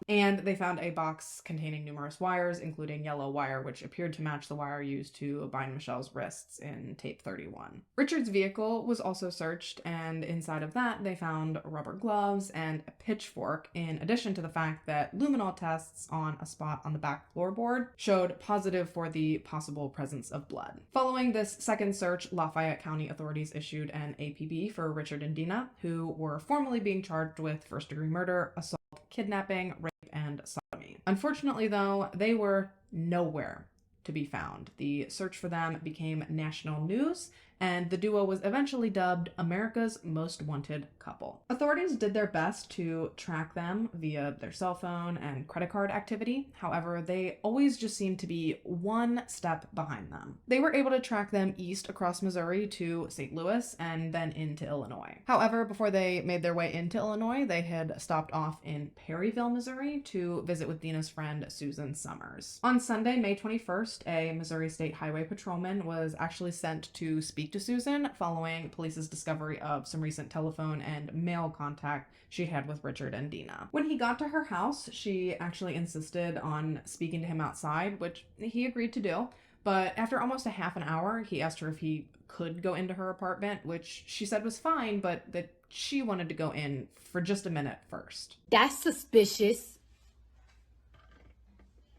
And they found a box containing numerous wires, including yellow wire, which appeared to match the wire used to bind Michelle's wrists in tape 31. Richard's vehicle was also searched, and inside of that, they found rubber gloves and a pitchfork, in addition to the fact that luminol tests on a spot on the back floorboard showed positive for the possible presence of blood. Following this second search, Lafayette County authorities issued an APB for Richard and Dina, who were formally being charged with first-degree murder, assault, kidnapping, rape, and sodomy. Unfortunately, though, they were nowhere to be found. The search for them became national news, and the duo was eventually dubbed America's Most Wanted Couple. Authorities did their best to track them via their cell phone and credit card activity. However, they always just seemed to be one step behind them. They were able to track them east across Missouri to St. Louis and then into Illinois. However, before they made their way into Illinois, they had stopped off in Perryville, Missouri to visit with Dina's friend Susan Summers. On Sunday, May 21st, a Missouri State Highway patrolman was actually sent to speak to Susan following police's discovery of some recent telephone and mail contact she had with Richard and Dina. When he got to her house, she actually insisted on speaking to him outside, which he agreed to do. But after almost a half an hour, he asked her if he could go into her apartment, which she said was fine, but that she wanted to go in for just a minute first. That's suspicious.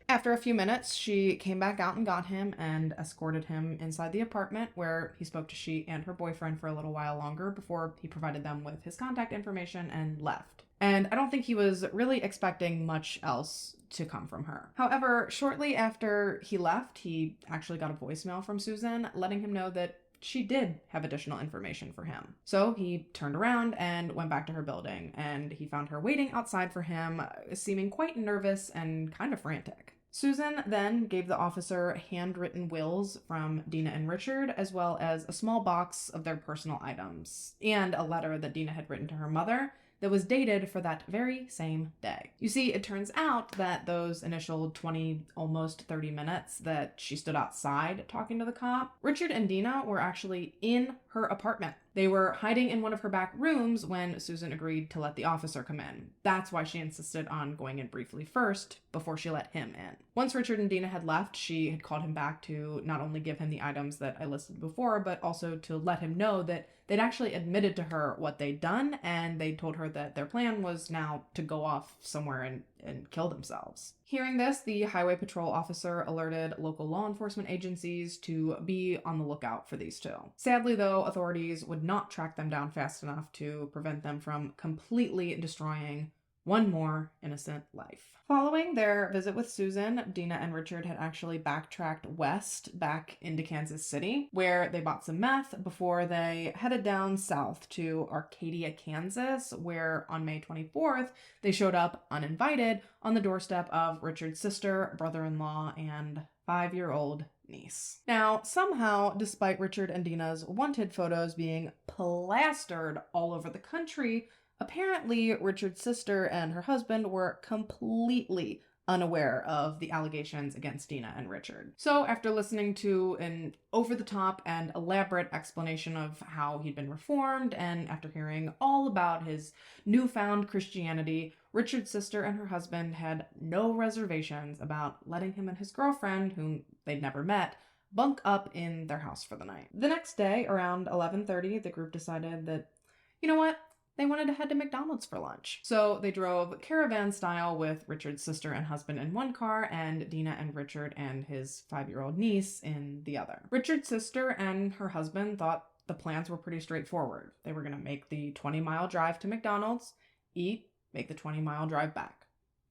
After a few minutes, she came back out and got him and escorted him inside the apartment, where he spoke to she and her boyfriend for a little while longer before he provided them with his contact information and left. And I don't think he was really expecting much else to come from her. However, shortly after he left, he actually got a voicemail from Susan letting him know that she did have additional information for him. So he turned around and went back to her building, and he found her waiting outside for him, seeming quite nervous and kind of frantic. Susan then gave the officer handwritten wills from Dina and Richard, as well as a small box of their personal items, and a letter that Dina had written to her mother that was dated for that very same day. You see, it turns out that those initial 20, almost 30 minutes that she stood outside talking to the cop, Richard and Dina were actually in her apartment They were hiding in one of her back rooms when Susan agreed to let the officer come in. That's why she insisted on going in briefly first before she let him in. Once Richard and Dina had left, she had called him back to not only give him the items that I listed before, but also to let him know that they'd actually admitted to her what they'd done, and they told her that their plan was now to go off somewhere and kill themselves. Hearing this, the highway patrol officer alerted local law enforcement agencies to be on the lookout for these two. Sadly, though, authorities would not track them down fast enough to prevent them from completely destroying one more innocent life. Following their visit with Susan, Dina and Richard had actually backtracked west back into Kansas City, where they bought some meth before they headed down south to Arcadia, Kansas, where on May 24th, they showed up uninvited on the doorstep of Richard's sister, brother-in-law, and 5-year-old niece. Now, somehow, despite Richard and Dina's wanted photos being plastered all over the country, apparently, Richard's sister and her husband were completely unaware of the allegations against Dina and Richard. So after listening to an over-the-top and elaborate explanation of how he'd been reformed, and after hearing all about his newfound Christianity, Richard's sister and her husband had no reservations about letting him and his girlfriend, whom they'd never met, bunk up in their house for the night. The next day, around 11:30, the group decided that, you know what? They wanted to head to McDonald's for lunch. So they drove caravan style with Richard's sister and husband in one car and Dina and Richard and his 5-year-old niece in the other. Richard's sister and her husband thought the plans were pretty straightforward. They were going to make the 20-mile drive to McDonald's, eat, make the 20-mile drive back.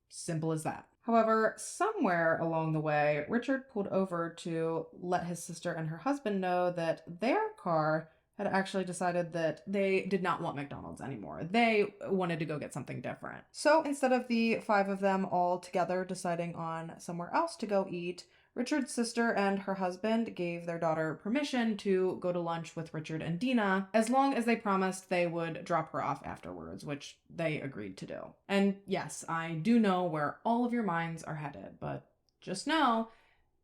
Simple as that. However, somewhere along the way, Richard pulled over to let his sister and her husband know that their car had actually decided that they did not want McDonald's anymore. They wanted to go get something different. So instead of the 5 of them all together deciding on somewhere else to go eat, Richard's sister and her husband gave their daughter permission to go to lunch with Richard and Dina, as long as they promised they would drop her off afterwards, which they agreed to do. And yes, I do know where all of your minds are headed, but just know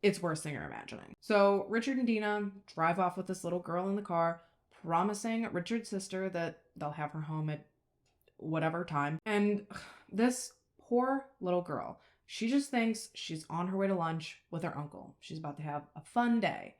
it's worse than you're imagining. So Richard and Dina drive off with this little girl in the car, promising Richard's sister that they'll have her home at whatever time. And this poor little girl, she just thinks she's on her way to lunch with her uncle. She's about to have a fun day.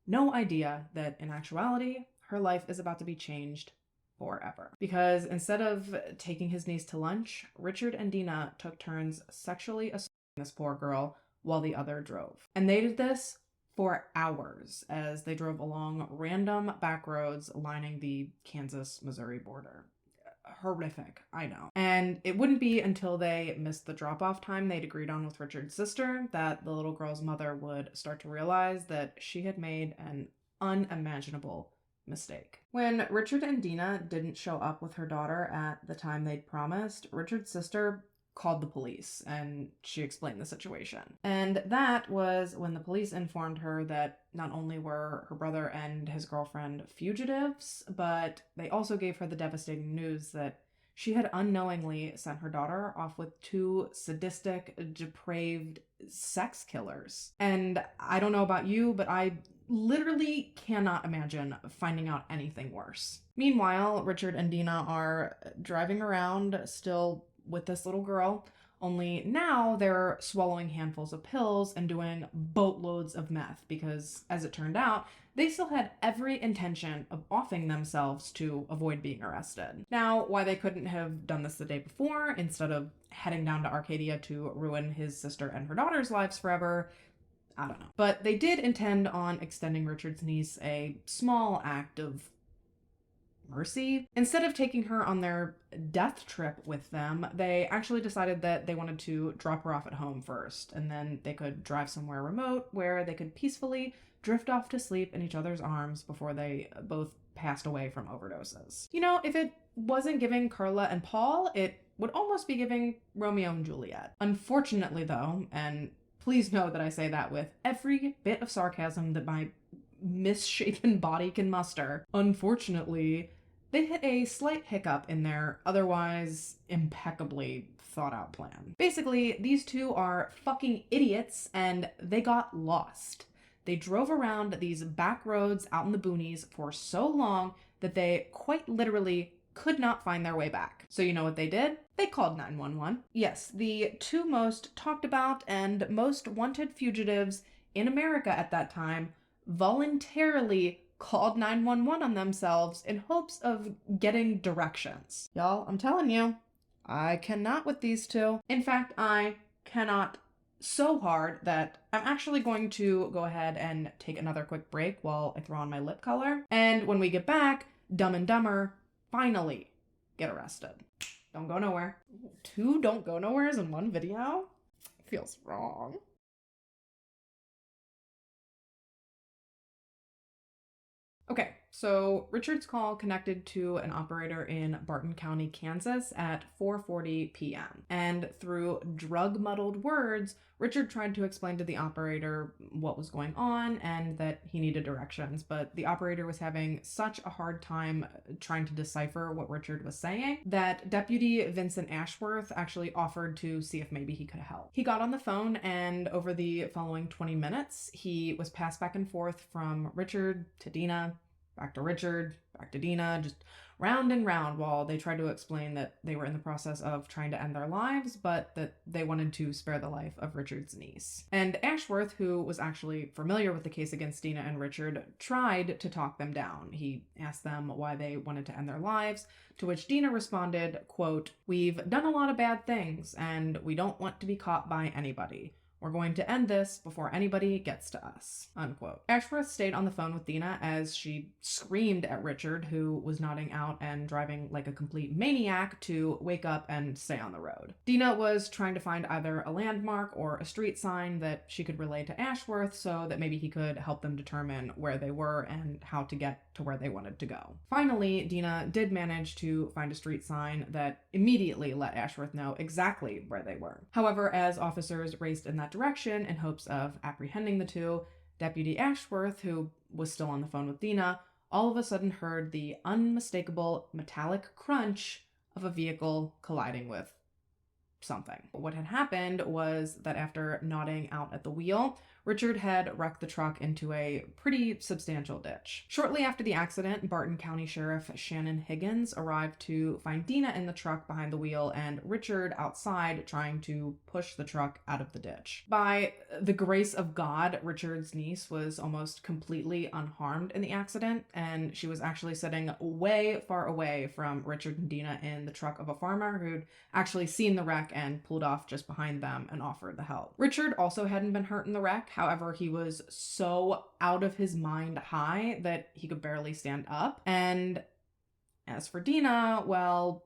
No idea that in actuality, her life is about to be changed forever. Because instead of taking his niece to lunch, Richard and Dina took turns sexually assaulting this poor girl while the other drove. And they did this for hours as they drove along random back roads lining the Kansas-Missouri border. Horrific, I know. And it wouldn't be until they missed the drop-off time they'd agreed on with Richard's sister that the little girl's mother would start to realize that she had made an unimaginable mistake. When Richard and Dina didn't show up with her daughter at the time they'd promised, Richard's sister called the police and she explained the situation. And that was when the police informed her that not only were her brother and his girlfriend fugitives, but they also gave her the devastating news that she had unknowingly sent her daughter off with 2 sadistic, depraved sex killers. And I don't know about you, but I literally cannot imagine finding out anything worse. Meanwhile, Richard and Dina are driving around still with this little girl, only now they're swallowing handfuls of pills and doing boatloads of meth because, as it turned out, they still had every intention of offing themselves to avoid being arrested. Now, why they couldn't have done this the day before instead of heading down to Arcadia to ruin his sister and her daughter's lives forever, I don't know. But they did intend on extending Richard's niece a small act of mercy. Instead of taking her on their death trip with them, they actually decided that they wanted to drop her off at home first, and then they could drive somewhere remote where they could peacefully drift off to sleep in each other's arms before they both passed away from overdoses. You know, if it wasn't giving Carla and Paul, it would almost be giving Romeo and Juliet. Unfortunately, though, and please know that I say that with every bit of sarcasm that my misshapen body can muster, unfortunately, they hit a slight hiccup in their otherwise impeccably thought out plan. Basically, these two are fucking idiots and they got lost. They drove around these back roads out in the boonies for so long that they quite literally could not find their way back. So you know what they did? They called 911. Yes, the two most talked about and most wanted fugitives in America at that time voluntarily called 911 on themselves in hopes of getting directions. Y'all, I'm telling you, I cannot with these two. In fact, I cannot so hard that I'm actually going to go ahead and take another quick break while I throw on my lip color. And when we get back, Dumb and Dumber finally get arrested. Don't go nowhere. Two don't go nowheres in one video? Feels wrong. Okay, so Richard's call connected to an operator in Barton County, Kansas at 4:40 p.m. And through drug-muddled words, Richard tried to explain to the operator what was going on and that he needed directions, but the operator was having such a hard time trying to decipher what Richard was saying that Deputy Vincent Ashworth actually offered to see if maybe he could help. He got on the phone, and over the following 20 minutes, he was passed back and forth from Richard to Dina, back to Richard, back to Dina, just round and round while they tried to explain that they were in the process of trying to end their lives, but that they wanted to spare the life of Richard's niece. And Ashworth, who was actually familiar with the case against Dina and Richard, tried to talk them down. He asked them why they wanted to end their lives, to which Dina responded, quote, "We've done a lot of bad things, and we don't want to be caught by anybody. We're going to end this before anybody gets to us," unquote. Ashworth stayed on the phone with Dina as she screamed at Richard, who was nodding out and driving like a complete maniac, to wake up and stay on the road. Dina was trying to find either a landmark or a street sign that she could relay to Ashworth so that maybe he could help them determine where they were and how to get to where they wanted to go. Finally, Dina did manage to find a street sign that immediately let Ashworth know exactly where they were. However, as officers raced in that direction in hopes of apprehending the two, Deputy Ashworth, who was still on the phone with Dina, all of a sudden heard the unmistakable metallic crunch of a vehicle colliding with something. What had happened was that after nodding out at the wheel, Richard had wrecked the truck into a pretty substantial ditch. Shortly after the accident, Barton County Sheriff Shannon Higgins arrived to find Dina in the truck behind the wheel and Richard outside trying to push the truck out of the ditch. By the grace of God, Richard's niece was almost completely unharmed in the accident, and she was actually sitting way far away from Richard and Dina in the truck of a farmer who'd actually seen the wreck and pulled off just behind them and offered the help. Richard also hadn't been hurt in the wreck. However, he was so out of his mind high that he could barely stand up. And as for Dina, well,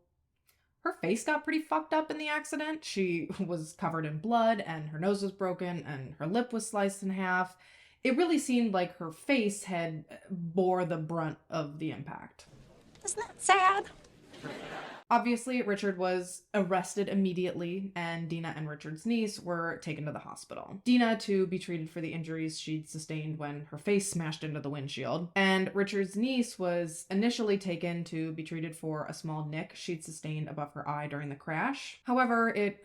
her face got pretty fucked up in the accident. She was covered in blood and her nose was broken and her lip was sliced in half. It really seemed like her face had bore the brunt of the impact. Isn't that sad? Obviously, Richard was arrested immediately, and Dina and Richard's niece were taken to the hospital. Dina to be treated for the injuries she'd sustained when her face smashed into the windshield, and Richard's niece was initially taken to be treated for a small nick she'd sustained above her eye during the crash. However, it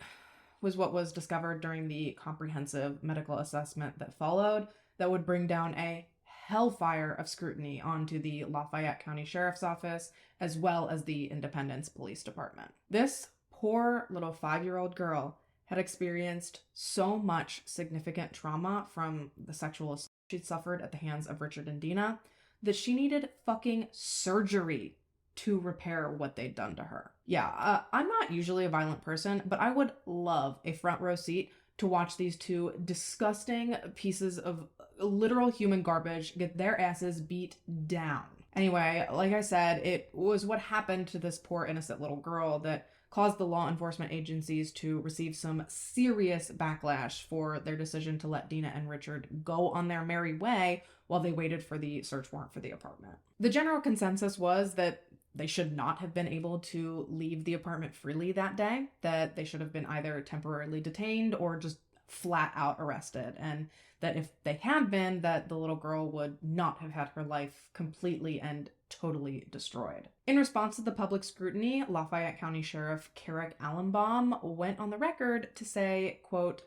was what was discovered during the comprehensive medical assessment that followed that would bring down a hellfire of scrutiny onto the Lafayette County Sheriff's Office, as well as the Independence Police Department. This poor little 5-year-old girl had experienced so much significant trauma from the sexual assault she'd suffered at the hands of Richard and Dina that she needed fucking surgery to repair what they'd done to her. Yeah, I'm not usually a violent person, but I would love a front row seat to watch these two disgusting pieces of literal human garbage get their asses beat down. Anyway, like I said, it was what happened to this poor innocent little girl that caused the law enforcement agencies to receive some serious backlash for their decision to let Dina and Richard go on their merry way while they waited for the search warrant for the apartment. The general consensus was that they should not have been able to leave the apartment freely that day, that they should have been either temporarily detained or just flat out arrested, and that if they had been, that the little girl would not have had her life completely and totally destroyed. In response to the public scrutiny, Lafayette County Sheriff Carrick Allenbaum went on the record to say, quote,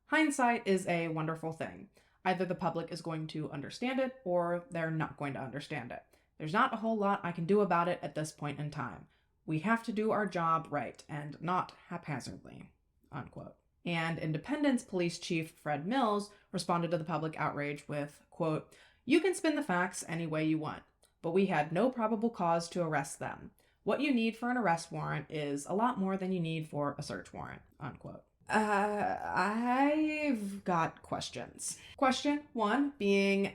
"Hindsight is a wonderful thing. Either the public is going to understand it or they're not going to understand it. There's not a whole lot I can do about it at this point in time. We have to do our job right and not haphazardly," unquote. And Independence Police Chief Fred Mills responded to the public outrage with, quote, "You can spin the facts any way you want, but we had no probable cause to arrest them. What you need for an arrest warrant is a lot more than you need for a search warrant," unquote. I've got questions. Question 1 being,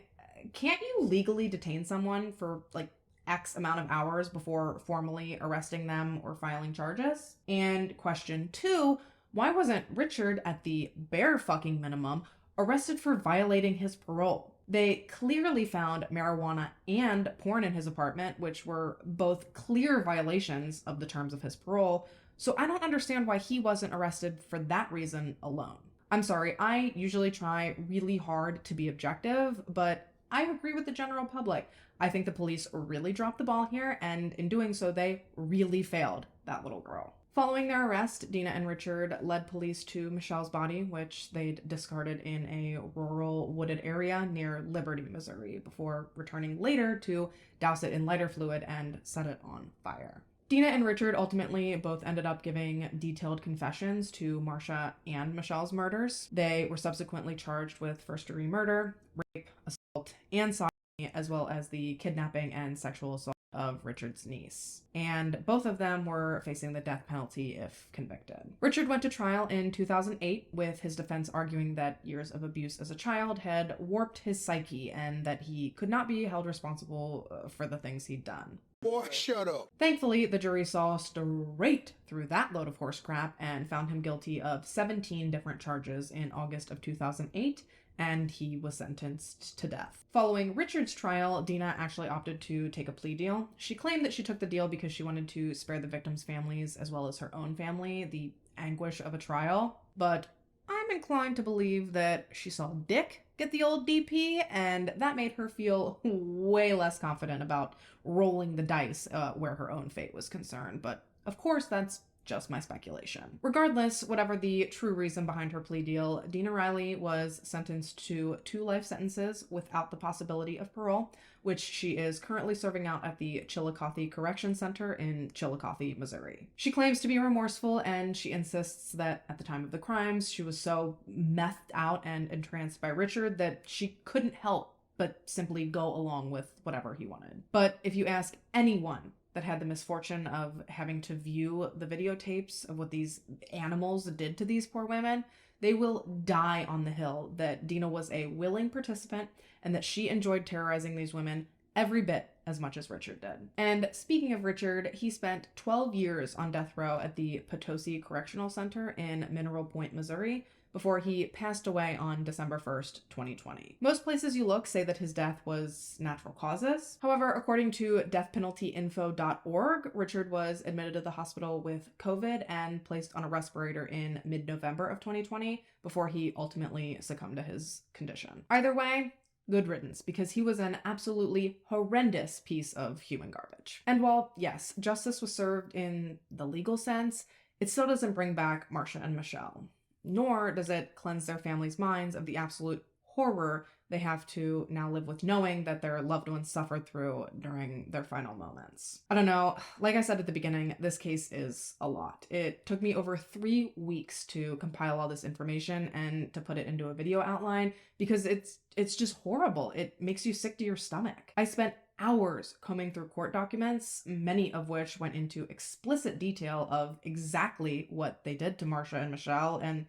can't you legally detain someone for like X amount of hours before formally arresting them or filing charges? And question 2, why wasn't Richard, at the bare fucking minimum, arrested for violating his parole? They clearly found marijuana and porn in his apartment, which were both clear violations of the terms of his parole, so I don't understand why he wasn't arrested for that reason alone. I'm sorry, I usually try really hard to be objective, but I agree with the general public. I think the police really dropped the ball here, and in doing so, they really failed that little girl. Following their arrest, Dina and Richard led police to Michelle's body, which they'd discarded in a rural wooded area near Liberty, Missouri, before returning later to douse it in lighter fluid and set it on fire. Dina and Richard ultimately both ended up giving detailed confessions to Marcia and Michelle's murders. They were subsequently charged with first-degree murder, rape, assault, and sodomy, as well as the kidnapping and sexual assault of Richard's niece. And both of them were facing the death penalty if convicted. Richard went to trial in 2008, with his defense arguing that years of abuse as a child had warped his psyche and that he could not be held responsible for the things he'd done. Boy, shut up. Thankfully, the jury saw straight through that load of horse crap and found him guilty of 17 different charges in August of 2008, and he was sentenced to death. Following Richard's trial, Dina actually opted to take a plea deal. She claimed that she took the deal because she wanted to spare the victims' families, as well as her own family, the anguish of a trial, but I'm inclined to believe that she saw Dick get the old DP, and that made her feel way less confident about rolling the dice where her own fate was concerned. But of course, that's just my speculation. Regardless, whatever the true reason behind her plea deal, Dina Riley was sentenced to 2 life sentences without the possibility of parole, which she is currently serving out at the Chillicothe Correction Center in Chillicothe, Missouri. She claims to be remorseful, and she insists that at the time of the crimes, she was so methed out and entranced by Richard that she couldn't help but simply go along with whatever he wanted. But if you ask anyone that had the misfortune of having to view the videotapes of what these animals did to these poor women, they will die on the hill that Dina was a willing participant and that she enjoyed terrorizing these women every bit as much as Richard did. And speaking of Richard, he spent 12 years on death row at the Potosi Correctional Center in Mineral Point, Missouri, before he passed away on December 1st, 2020. Most places you look say that his death was natural causes. However, according to deathpenaltyinfo.org, Richard was admitted to the hospital with COVID and placed on a respirator in mid-November of 2020 before he ultimately succumbed to his condition. Either way, good riddance, because he was an absolutely horrendous piece of human garbage. And while, yes, justice was served in the legal sense, it still doesn't bring back Marcia and Michelle. Nor does it cleanse their families' minds of the absolute horror they have to now live with, knowing that their loved ones suffered through during their final moments. I don't know, like I said at the beginning, this case is a lot. It took me over 3 weeks to compile all this information and to put it into a video outline because it's just horrible. It makes you sick to your stomach. I spent hours combing through court documents, many of which went into explicit detail of exactly what they did to Marcia and Michelle, and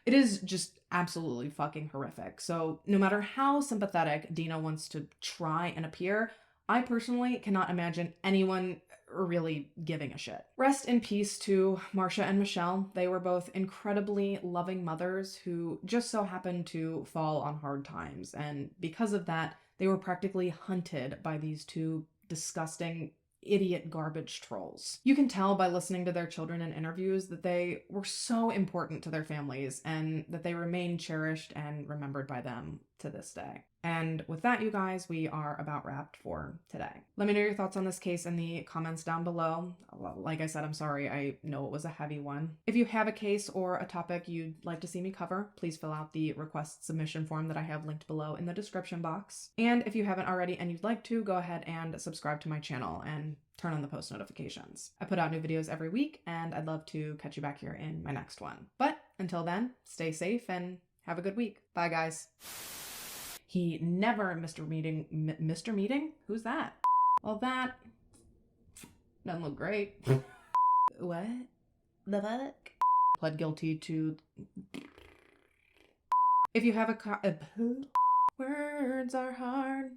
it is just absolutely fucking horrific. So no matter how sympathetic Dina wants to try and appear, I personally cannot imagine anyone really giving a shit. Rest in peace to Marcia and Michelle. They were both incredibly loving mothers who just so happened to fall on hard times, and because of that, they were practically hunted by these 2 disgusting, idiot garbage trolls. You can tell by listening to their children in interviews that they were so important to their families and that they remain cherished and remembered by them to this day. And with that, you guys, we are about wrapped for today. Let me know your thoughts on this case in the comments down below. Like I said, I'm sorry, I know it was a heavy one. If you have a case or a topic you'd like to see me cover, please fill out the request submission form that I have linked below in the description box. And if you haven't already and you'd like to, go ahead and subscribe to my channel and turn on the post notifications. I put out new videos every week, and I'd love to catch you back here in my next one. But until then, stay safe and have a good week. Bye, guys. He never Mr. Meeting? Who's that? Well, that doesn't look great. What? The fuck? Pled guilty to... If you have a words are hard.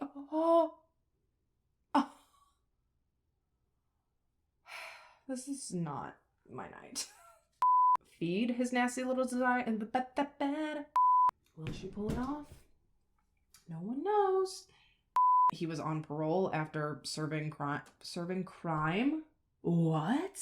Oh. Oh. This is not my night. Feed his nasty little desire in the bed. Will she pull it off? No one knows. He was on parole after serving crime. What?